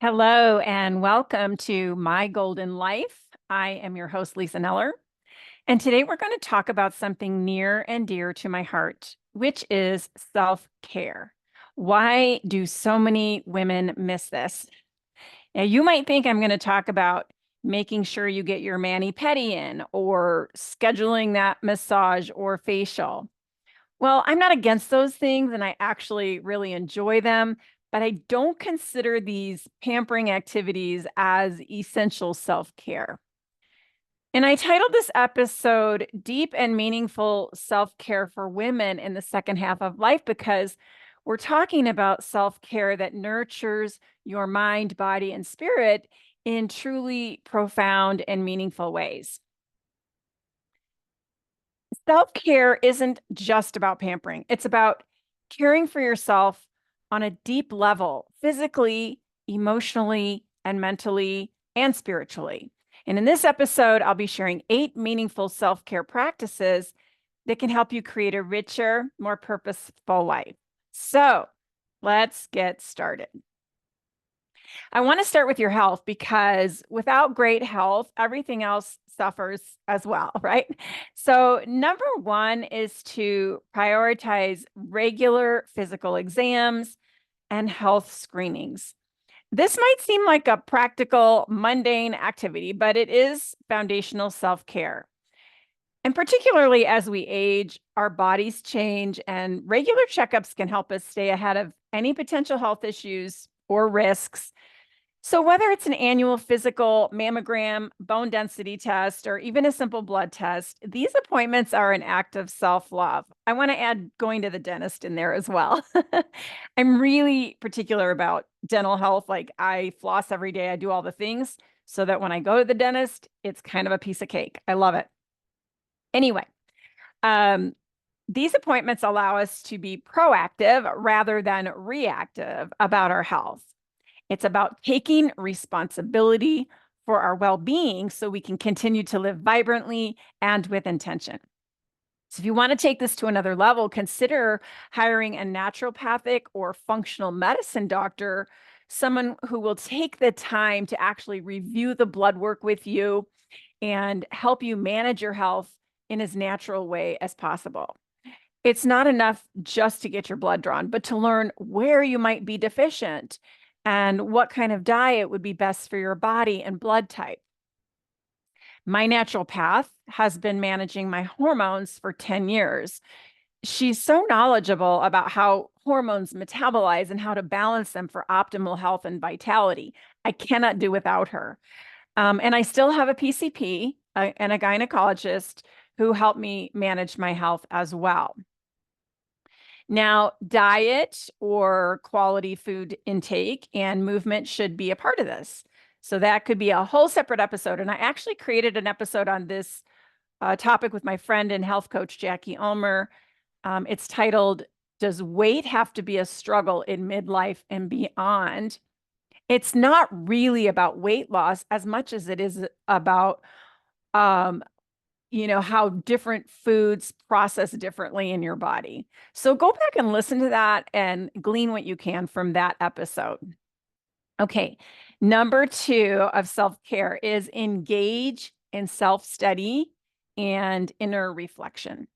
Hello and welcome to My Golden Life. I am your host, Lisa Neller. And today we're going to talk about something near and dear to my heart, which is self-care. Why do so many women miss this? Now, you might think I'm going to talk about making sure you get your mani-pedi in or scheduling that massage or facial. Well, I'm not against those things and I actually really enjoy them, but I don't consider these pampering activities as essential self-care. And I titled this episode Deep and Meaningful Self-Care for Women in the Second Half of Life because we're talking about self-care that nurtures your mind, body, and spirit in truly profound and meaningful ways. Self-care isn't just about pampering. It's about caring for yourself on a deep level, physically, emotionally, and mentally, and spiritually. And in this episode, I'll be sharing 8 meaningful self-care practices that can help you create a richer, more purposeful life. So let's get started. I want to start with your health because without great health, everything else suffers as well, right? So, number one is to prioritize regular physical exams and health screenings. This might seem like a practical, mundane activity, but it is foundational self care. And particularly as we age, our bodies change, and regular checkups can help us stay ahead of any potential health issues or risks. So, whether it's an annual physical, mammogram, bone density test, or even a simple blood test, these appointments are an act of self love. I want to add going to the dentist in there as well. I'm really particular about dental health. Like, I floss every day, I do all the things so that when I go to the dentist, it's kind of a piece of cake. I love it. Anyway, um, these appointments allow us to be proactive rather than reactive about our health. It's about taking responsibility for our well-being so we can continue to live vibrantly and with intention. So if you want to take this to another level, consider hiring a naturopathic or functional medicine doctor, someone who will take the time to actually review the blood work with you and help you manage your health in as natural way as possible. It's not enough just to get your blood drawn, but to learn where you might be deficient and what kind of diet would be best for your body and blood type. My naturopath has been managing my hormones for 10 years. She's so knowledgeable about how hormones metabolize and how to balance them for optimal health and vitality. I cannot do without her. And I still have a PCP and a gynecologist who help me manage my health as well. Now, diet or quality food intake and movement should be a part of this. So that could be a whole separate episode. And I actually created an episode on this topic with my friend and health coach, Jackie Ulmer. It's titled, Does Weight Have to Be a Struggle in Midlife and Beyond? It's not really about weight loss as much as it is about how different foods process differently in your body. So go back and listen to that and glean what you can from that episode. Okay, number 2 of self-care is engage in self-study and inner reflection.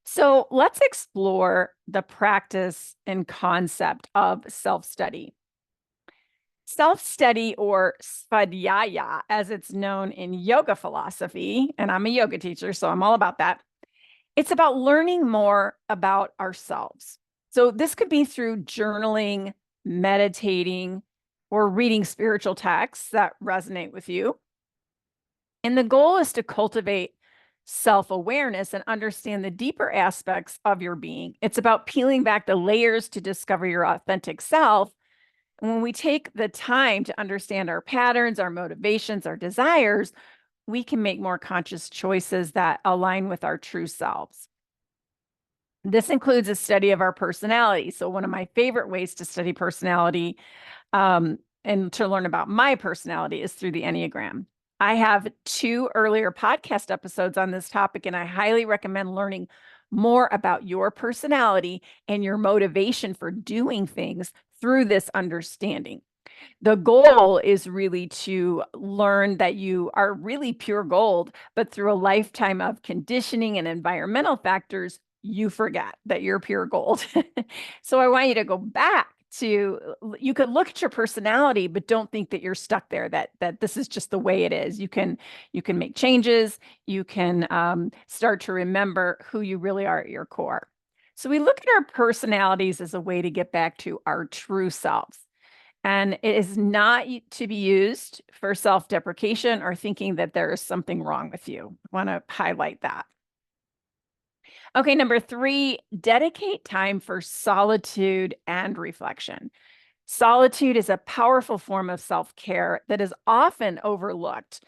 So let's explore the practice and concept of self-study. Self-study, or svadhyaya, as it's known in yoga philosophy, and I'm a yoga teacher, so I'm all about that. It's about learning more about ourselves. So this could be through journaling, meditating, or reading spiritual texts that resonate with you. And the goal is to cultivate self-awareness and understand the deeper aspects of your being. It's about peeling back the layers to discover your authentic self. And when we take the time to understand our patterns, our motivations, our desires, we can make more conscious choices that align with our true selves. This includes a study of our personality. So one of my favorite ways to study personality and to learn about my personality is through the Enneagram. I have 2 earlier podcast episodes on this topic, and I highly recommend learning more about your personality and your motivation for doing things through this understanding. The goal is really to learn that you are really pure gold, but through a lifetime of conditioning and environmental factors, you forget that you're pure gold. So I want you to go back to, you could look at your personality, but don't think that you're stuck there, that this is just the way it is. You can make changes. You can start to remember who you really are at your core. So we look at our personalities as a way to get back to our true selves. And it is not to be used for self-deprecation or thinking that there is something wrong with you. I want to highlight that. Okay, number 3, dedicate time for solitude and reflection. Solitude is a powerful form of self-care that is often overlooked.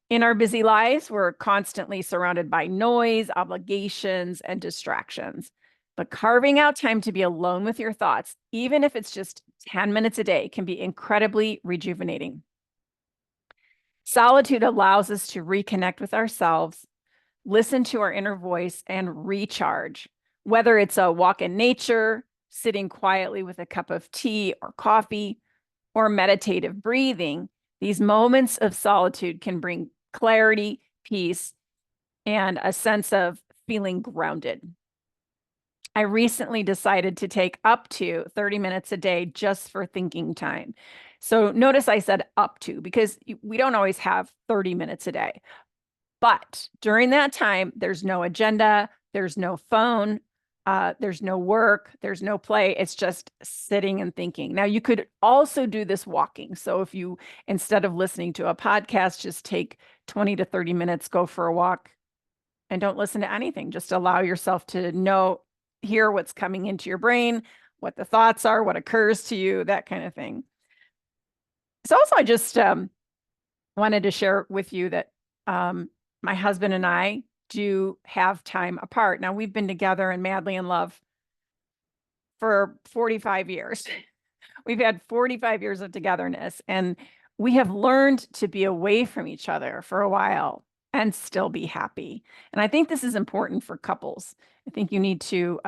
In our busy lives, we're constantly surrounded by noise, obligations, and distractions. But carving out time to be alone with your thoughts, even if it's just 10 minutes a day, can be incredibly rejuvenating. Solitude allows us to reconnect with ourselves, listen to our inner voice, and recharge. Whether it's a walk in nature, sitting quietly with a cup of tea or coffee, or meditative breathing, these moments of solitude can bring clarity, peace, and a sense of feeling grounded. I recently decided to take up to 30 minutes a day just for thinking time. So notice I said up to, because we don't always have 30 minutes a day. But during that time, there's no agenda, there's no phone, there's no work, there's no play. It's just sitting and thinking. Now, you could also do this walking. So if you, instead of listening to a podcast, just take 20 to 30 minutes, go for a walk, and don't listen to anything. Just allow yourself to hear what's coming into your brain, what the thoughts are, what occurs to you, that kind of thing. So also, I just wanted to share with you that my husband and I do have time apart. Now, we've been together and madly in love for 45 years. We've had 45 years of togetherness, and we have learned to be away from each other for a while and still be happy. And I think this is important for couples. I think you need to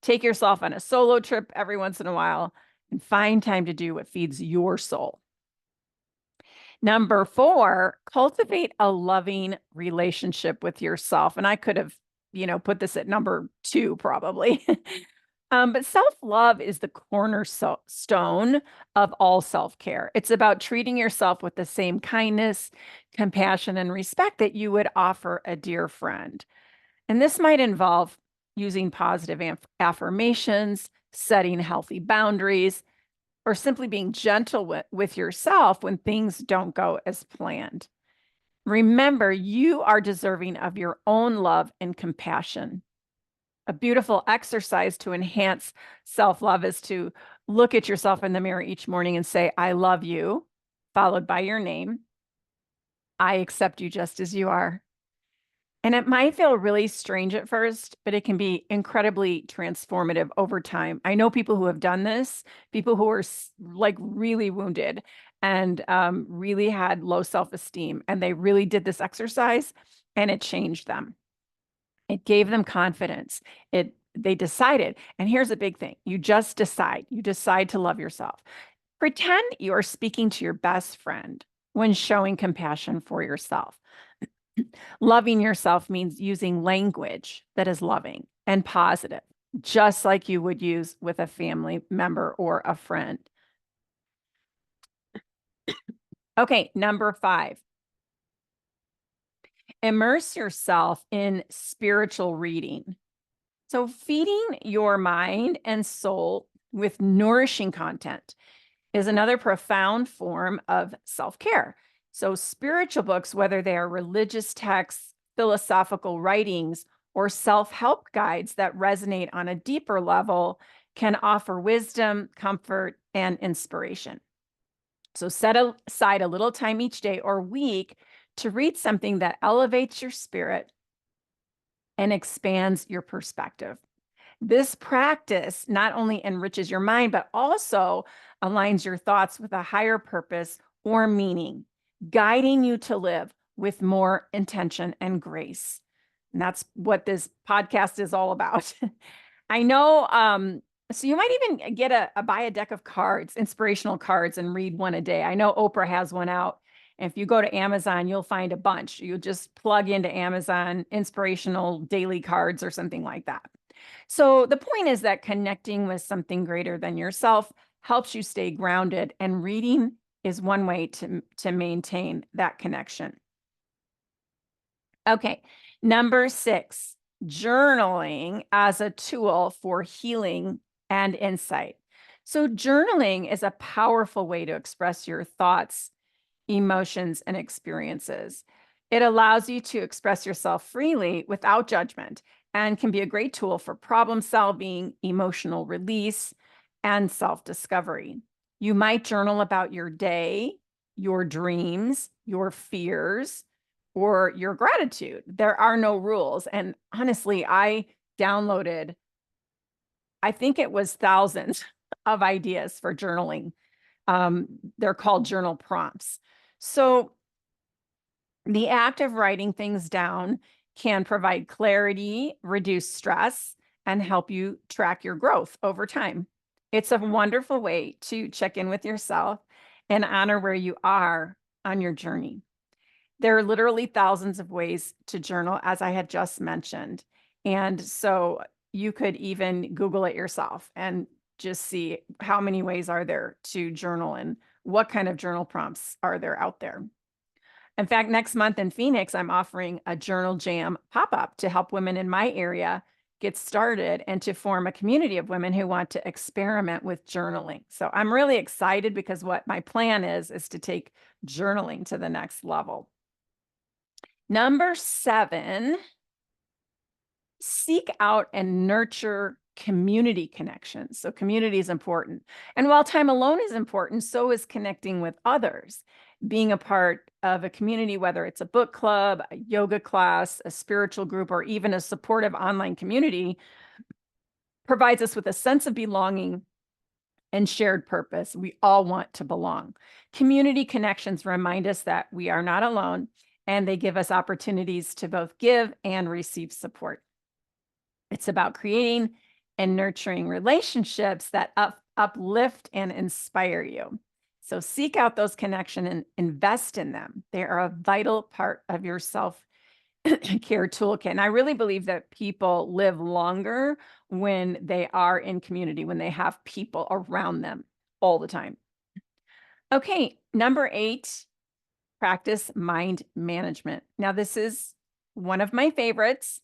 take yourself on a solo trip every once in a while and find time to do what feeds your soul. Number 4, cultivate a loving relationship with yourself. And I could have, put this at number 2 probably. But self-love is the cornerstone of all self-care. It's about treating yourself with the same kindness, compassion, and respect that you would offer a dear friend. And this might involve using positive affirmations, setting healthy boundaries, or simply being gentle with yourself when things don't go as planned. Remember, you are deserving of your own love and compassion. A beautiful exercise to enhance self-love is to look at yourself in the mirror each morning and say, I love you, followed by your name. I accept you just as you are. And it might feel really strange at first, but it can be incredibly transformative over time. I know people who have done this, people who are like really wounded and really had low self-esteem, and they really did this exercise and it changed them. It gave them confidence. They decided, and here's a big thing. You just decide. You decide to love yourself. Pretend you are speaking to your best friend when showing compassion for yourself. Loving yourself means using language that is loving and positive, just like you would use with a family member or a friend. Okay, number 5. Immerse yourself in spiritual reading. So feeding your mind and soul with nourishing content is another profound form of self-care. So spiritual books, whether they are religious texts, philosophical writings, or self-help guides that resonate on a deeper level, can offer wisdom, comfort, and inspiration. So set aside a little time each day or week to read something that elevates your spirit and expands your perspective. This practice not only enriches your mind, but also aligns your thoughts with a higher purpose or meaning, guiding you to live with more intention and grace. And that's what this podcast is all about. I know So you might even get buy a deck of cards, inspirational cards, and read one a day. I know Oprah has one out. And if you go to Amazon, you'll find a bunch. You just plug into Amazon inspirational daily cards or something like that. So the point is that connecting with something greater than yourself helps you stay grounded, and reading is one way to maintain that connection. Okay, number 6, journaling as a tool for healing and insight. So journaling is a powerful way to express your thoughts, emotions, and experiences. It allows you to express yourself freely without judgment and can be a great tool for problem solving, emotional release, and self-discovery. You might journal about your day, your dreams, your fears, or your gratitude. There are no rules. And honestly, I downloaded, I think it was thousands of ideas for journaling. They're called journal prompts. So the act of writing things down can provide clarity, reduce stress, and help you track your growth over time. It's a wonderful way to check in with yourself and honor where you are on your journey. There are literally thousands of ways to journal, as I had just mentioned. And so you could even Google it yourself and just see how many ways are there to journal and what kind of journal prompts are there out there. In fact, next month in Phoenix, I'm offering a journal jam pop-up to help women in my area get started and to form a community of women who want to experiment with journaling. So I'm really excited because what my plan is to take journaling to the next level. Number 7, seek out and nurture community connections. So community is important. And while time alone is important, so is connecting with others. Being a part of a community, whether it's a book club, a yoga class, a spiritual group, or even a supportive online community, provides us with a sense of belonging and shared purpose. We all want to belong. Community connections remind us that we are not alone, and they give us opportunities to both give and receive support. It's about creating and nurturing relationships that uplift and inspire you. So seek out those connections and invest in them. They are a vital part of your self-care toolkit. And I really believe that people live longer when they are in community, when they have people around them all the time. Okay, number 8, practice mind management. Now, this is one of my favorites.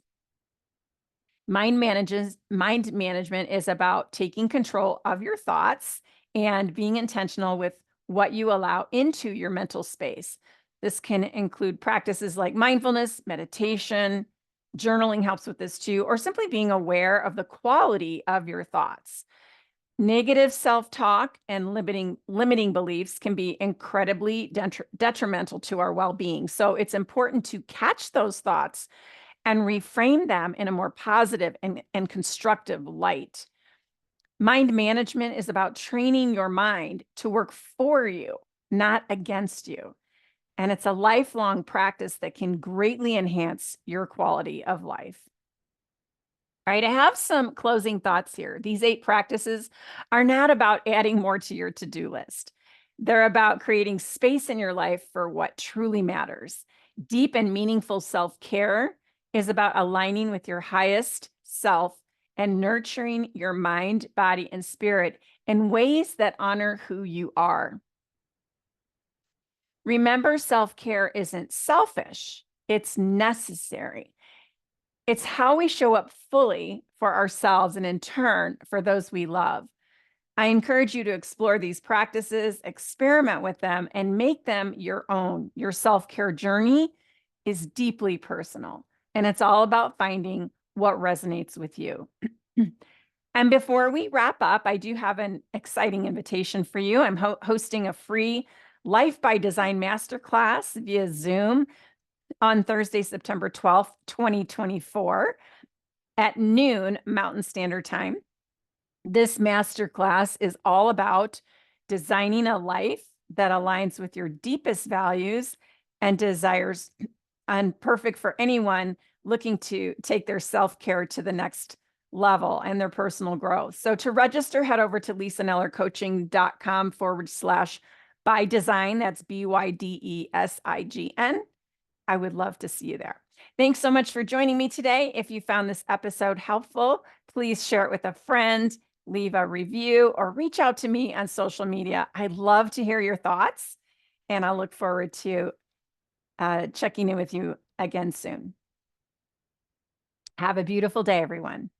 Mind management is about taking control of your thoughts and being intentional with what you allow into your mental space. This can include practices like mindfulness, meditation, journaling helps with this too, or simply being aware of the quality of your thoughts. Negative self-talk and limiting beliefs can be incredibly detrimental to our well-being. So it's important to catch those thoughts and reframe them in a more positive and constructive light. Mind management is about training your mind to work for you, not against you. And it's a lifelong practice that can greatly enhance your quality of life. All right, I have some closing thoughts here. These 8 practices are not about adding more to your to-do list. They're about creating space in your life for what truly matters. Deep and meaningful self-care is about aligning with your highest self and nurturing your mind, body, and spirit in ways that honor who you are. Remember, self-care isn't selfish, it's necessary. It's how we show up fully for ourselves and in turn for those we love. I encourage you to explore these practices, experiment with them, and make them your own. Your self-care journey is deeply personal, and it's all about finding what resonates with you. And before we wrap up, I do have an exciting invitation for you. I'm hosting a free Life by Design Masterclass via Zoom on Thursday, September 12th, 2024 at noon Mountain Standard Time. This masterclass is all about designing a life that aligns with your deepest values and desires, and perfect for anyone looking to take their self-care to the next level and their personal growth. So to register, head over to lisanellercoaching.com/by design. That's BYDESIGN. I would love to see you there. Thanks so much for joining me today. If you found this episode helpful, please share it with a friend, leave a review, or reach out to me on social media. I'd love to hear your thoughts, and I look forward to checking in with you again soon. Have a beautiful day, everyone.